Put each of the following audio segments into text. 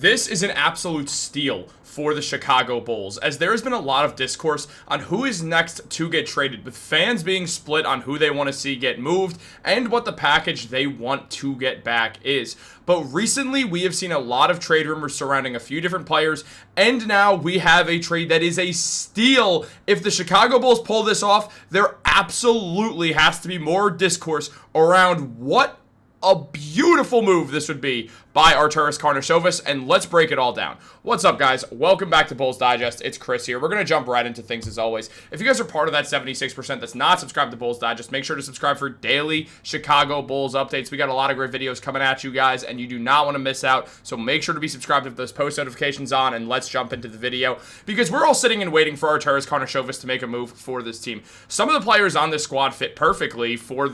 This is an absolute steal for the Chicago Bulls, as there has been a lot of discourse on who is next to get traded, with fans being split on who they want to see get moved and what the package they want to get back is. But recently, we have seen a lot of trade rumors surrounding a few different players, and now we have a trade that is a steal. If the Chicago Bulls pull this off, there absolutely has to be more discourse around what a beautiful move this would be by Arturas Karnisovas, and let's break it all down. What's up, guys? Welcome back to Bulls Digest. It's Chris here. We're going to jump right into things as always. If you guys are part of that 76% that's not subscribed to Bulls Digest, make sure to subscribe for daily Chicago Bulls updates. We got a lot of great videos coming at you guys, and you do not want to miss out, so make sure to be subscribed with those post notifications on, and let's jump into the video, because we're all sitting and waiting for Arturas Karnisovas to make a move for this team. Some of the players on this squad fit perfectly for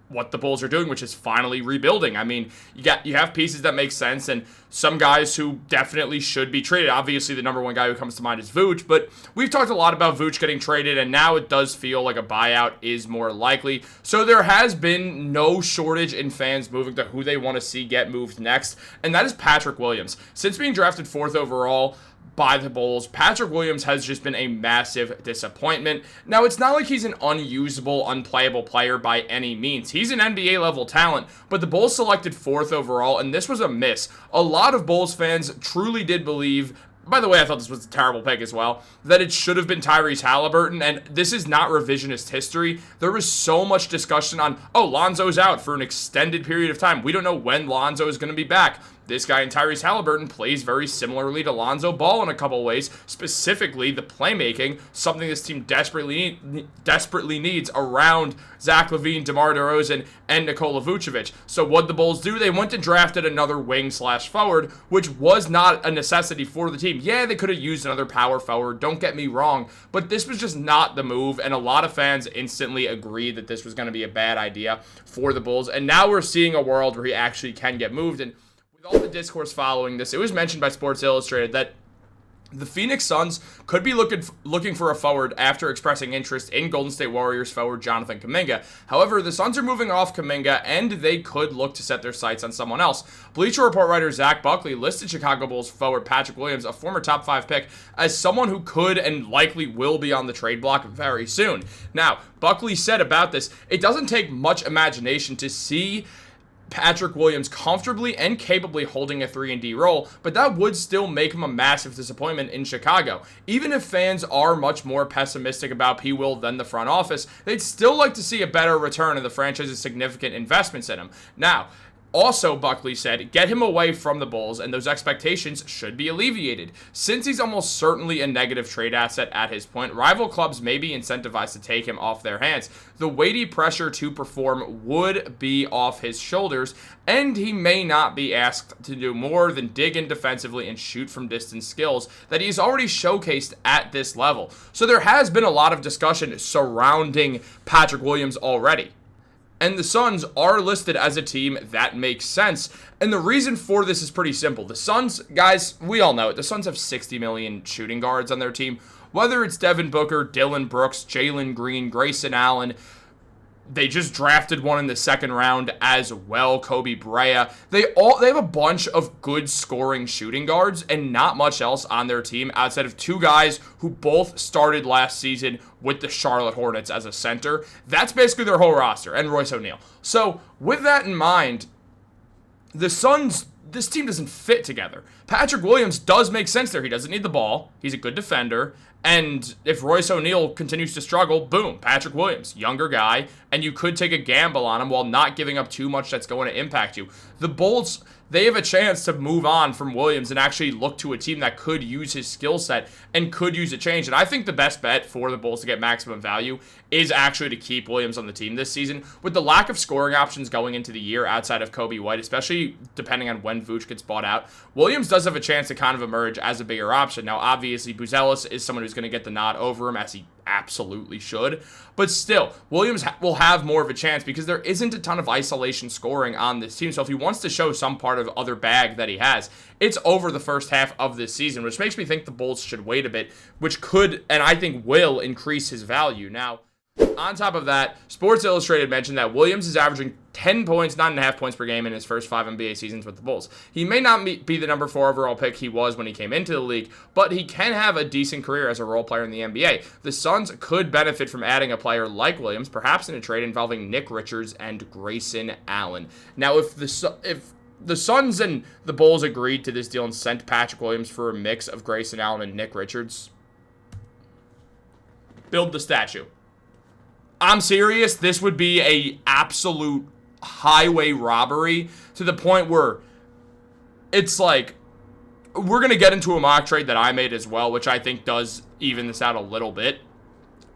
what the Bulls are doing, which is finally rebuilding. I mean, you have pieces that make sense, and some guys who definitely should be traded. Obviously, the number one guy who comes to mind is Vuce, but we've talked a lot about Vuce getting traded, and now it does feel like a buyout is more likely. So there has been no shortage in fans moving to who they want to see get moved next, and that is Patrick Williams. Since being drafted 4th overall by the Bulls, Patrick Williams has just been a massive disappointment. Now, it's not like he's an unusable, unplayable player by any means. He's an NBA level talent, but the Bulls selected 4th overall, and this was a miss. A lot of Bulls fans truly did believe, by the way, I thought this was a terrible pick as well, that it should have been Tyrese Halliburton, and this is not revisionist history. There was so much discussion on, oh, Lonzo's out for an extended period of time. We don't know when Lonzo is going to be back. This guy in Tyrese Halliburton plays very similarly to Lonzo Ball in a couple ways, specifically the playmaking, something this team desperately needs around Zach Lavine, DeMar DeRozan, and Nikola Vucevic. So what the Bulls do, they went and drafted another wing/forward, which was not a necessity for the team. Yeah, they could have used another power forward, don't get me wrong, but this was just not the move, and a lot of fans instantly agreed that this was going to be a bad idea for the Bulls, and now we're seeing a world where he actually can get moved. And with all the discourse following this, it was mentioned by Sports Illustrated that the Phoenix Suns could be looking for a forward after expressing interest in Golden State Warriors forward Jonathan Kuminga. However, the Suns are moving off Kuminga, and they could look to set their sights on someone else. Bleacher Report writer Zach Buckley listed Chicago Bulls forward Patrick Williams, a former top 5 pick, as someone who could and likely will be on the trade block very soon. Now, Buckley said about this, it doesn't take much imagination to see Patrick Williams comfortably and capably holding a 3-and-D role, but that would still make him a massive disappointment in Chicago. Even if fans are much more pessimistic about P. Will than the front office, they'd still like to see a better return in the franchise's significant investments in him. Now, also, Buckley said, get him away from the Bulls, and those expectations should be alleviated. Since he's almost certainly a negative trade asset at his point, rival clubs may be incentivized to take him off their hands. The weighty pressure to perform would be off his shoulders, and he may not be asked to do more than dig in defensively and shoot from distance skills that he's already showcased at this level. So there has been a lot of discussion surrounding Patrick Williams already. And the Suns are listed as a team that makes sense. And the reason for this is pretty simple. The Suns, guys, we all know it. The Suns have 60 million shooting guards on their team. Whether it's Devin Booker, Dillon Brooks, Jalen Green, Grayson Allen, they just drafted one in the 2nd round as well, Kobe Brea. They have a bunch of good scoring shooting guards and not much else on their team outside of 2 guys who both started last season with the Charlotte Hornets as a center. That's basically their whole roster, and Royce O'Neal. So with that in mind, the Suns, this team doesn't fit together. Patrick Williams does make sense there. He doesn't need the ball. He's a good defender. And if Royce O'Neal continues to struggle, boom, Patrick Williams, younger guy, and you could take a gamble on him while not giving up too much that's going to impact you. The Bulls, they have a chance to move on from Williams and actually look to a team that could use his skill set and could use a change. And I think the best bet for the Bulls to get maximum value is actually to keep Williams on the team this season. With the lack of scoring options going into the year outside of Kobe White, especially depending on when Vuce gets bought out, Williams does have a chance to kind of emerge as a bigger option. Now, obviously, Buzelis is someone who's going to get the nod over him, as he absolutely should. But still, Williams will have more of a chance because there isn't a ton of isolation scoring on this team. So if he wants to show some part of other bag that he has, it's over the first half of this season, which makes me think the Bulls should wait a bit, which could, and I think will, increase his value. Now, On top of that, Sports Illustrated mentioned that Williams is averaging 10 points, 9.5 points per game in his first 5 NBA seasons with the Bulls. He may not be the number 4 overall pick he was when he came into the league, but he can have a decent career as a role player in the NBA. The Suns could benefit from adding a player like Williams, perhaps in a trade involving Nick Richards and Grayson Allen. Now, if the Suns and the Bulls agreed to this deal and sent Patrick Williams for a mix of Grayson Allen and Nick Richards, build the statue. I'm serious, this would be a absolute highway robbery to the point where it's like, we're going to get into a mock trade that I made as well, which I think does even this out a little bit,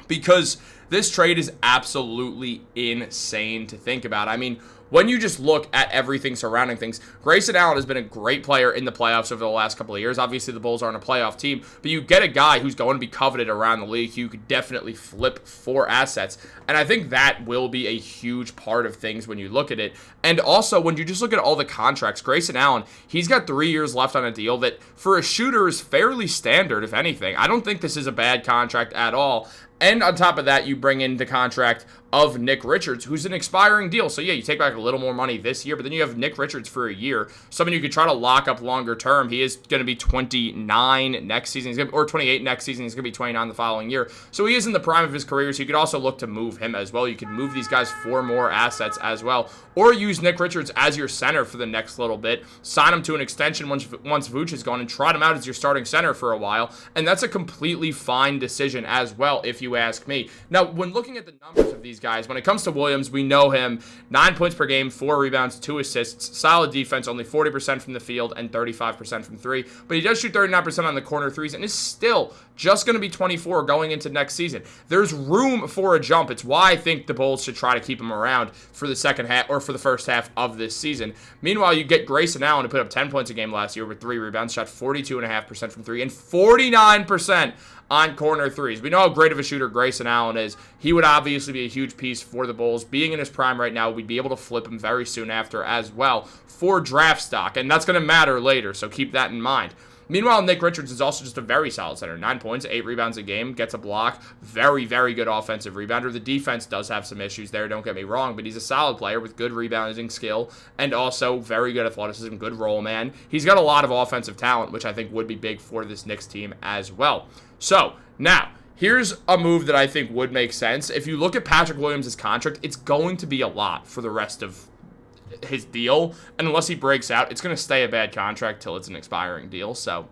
because this trade is absolutely insane to think about. I mean, when you just look at everything surrounding things, Grayson Allen has been a great player in the playoffs over the last couple of years. Obviously, the Bulls aren't a playoff team, but you get a guy who's going to be coveted around the league who you could definitely flip for assets. And I think that will be a huge part of things when you look at it. And also, when you just look at all the contracts, Grayson Allen, he's got 3 years left on a deal that for a shooter is fairly standard, if anything. I don't think this is a bad contract at all. And on top of that, you bring in the contract of Nick Richards, who's an expiring deal. So, yeah, you take back a little more money this year, but then you have Nick Richards for a year, someone you could try to lock up longer term. He is going to be 29 next season, or 28 next season. He's going to be 29 the following year. So he is in the prime of his career, so you could also look to move him as well. You could move these guys for more assets as well, or use Nick Richards as your center for the next little bit. Sign him to an extension once Vooch is gone and trot him out as your starting center for a while, and that's a completely fine decision as well, if you ask me. Now, when looking at the numbers of these guys, when it comes to Williams, we know him, 9 points per game, 4 rebounds, 2 assists, solid defense, only 40% from the field and 35% from 3, but he does shoot 39% on the corner threes and is still just going to be 24 going into next season. There's room for a jump. It's why I think the Bulls should try to keep him around for the second half, or for the first half of this season. Meanwhile, you get Grayson Allen, who put up 10 points a game last year with 3 rebounds, shot 42.5% from 3 and 49% on corner threes. We know how great of a shooter Grayson Allen is. He would obviously be a huge piece for the Bulls. Being in his prime right now, we'd be able to flip him very soon after as well for draft stock, and that's going to matter later, so keep that in mind. Meanwhile, Nick Richards is also just a very solid center. 9 points, 8 rebounds a game, gets a block. Very, very good offensive rebounder. The defense does have some issues there, don't get me wrong, but he's a solid player with good rebounding skill and also very good athleticism, good roll man. He's got a lot of offensive talent, which I think would be big for this Knicks team as well. So, now, here's a move that I think would make sense. If you look at Patrick Williams' contract, it's going to be a lot for the rest of his deal, and unless he breaks out, it's going to stay a bad contract till it's an expiring deal. So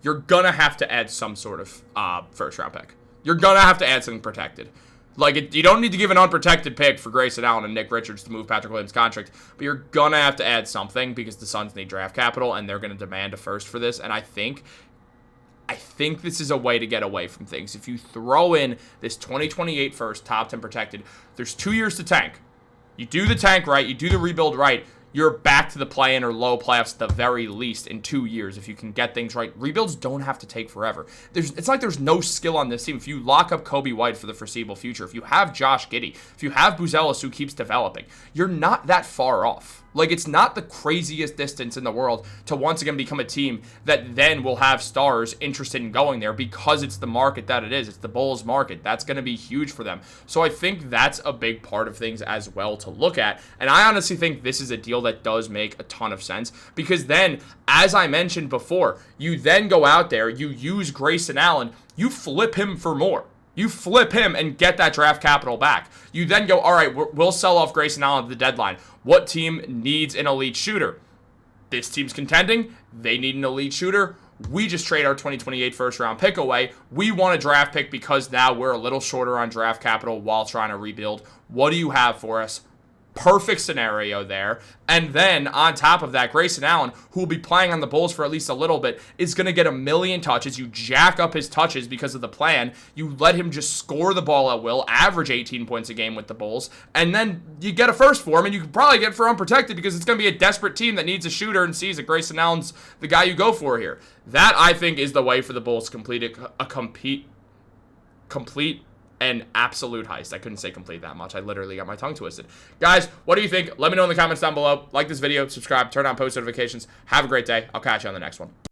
you're gonna have to add some sort of first round pick. You're gonna have to add something protected. You don't need to give an unprotected pick for Grayson Allen and Nick Richards to move Patrick Williams' contract, but you're gonna have to add something because the Suns need draft capital and they're gonna demand a first for this. And I think this is a way to get away from things. If you throw in this 2028 first, top 10 protected, there's 2 years to tank. You do the tank right, you do the rebuild right, you're back to the play-in or low playoffs at the very least in 2 years if you can get things right. Rebuilds don't have to take forever. It's like there's no skill on this team. If you lock up Kobe White for the foreseeable future, if you have Josh Giddey, if you have Buzelis who keeps developing, you're not that far off. It's not the craziest distance in the world to once again become a team that then will have stars interested in going there because it's the market that it is. It's the Bulls market. That's going to be huge for them. So I think that's a big part of things as well to look at. And I honestly think this is a deal that does make a ton of sense because then, as I mentioned before, you then go out there, you use Grayson Allen, you flip him for more. You flip him and get that draft capital back. You then go, all right, we'll sell off Grayson Allen at the deadline. What team needs an elite shooter? This team's contending. They need an elite shooter. We just trade our 2028 first round pick away. We want a draft pick because now we're a little shorter on draft capital while trying to rebuild. What do you have for us? Perfect scenario there. And then on top of that, Grayson Allen, who will be playing on the Bulls for at least a little bit, is going to get 1 million touches. You jack up his touches because of the plan. You let him just score the ball at will, average 18 points a game with the Bulls, and then you get a first for him, and you can probably get it for unprotected because it's going to be a desperate team that needs a shooter and sees that Grayson Allen's the guy you go for here. That, I think, is the way for the Bulls to complete an absolute heist. I couldn't say complete that much. I literally got my tongue twisted. Guys, what do you think? Let me know in the comments down below. Like this video, subscribe, turn on post notifications. Have a great day. I'll catch you on the next one.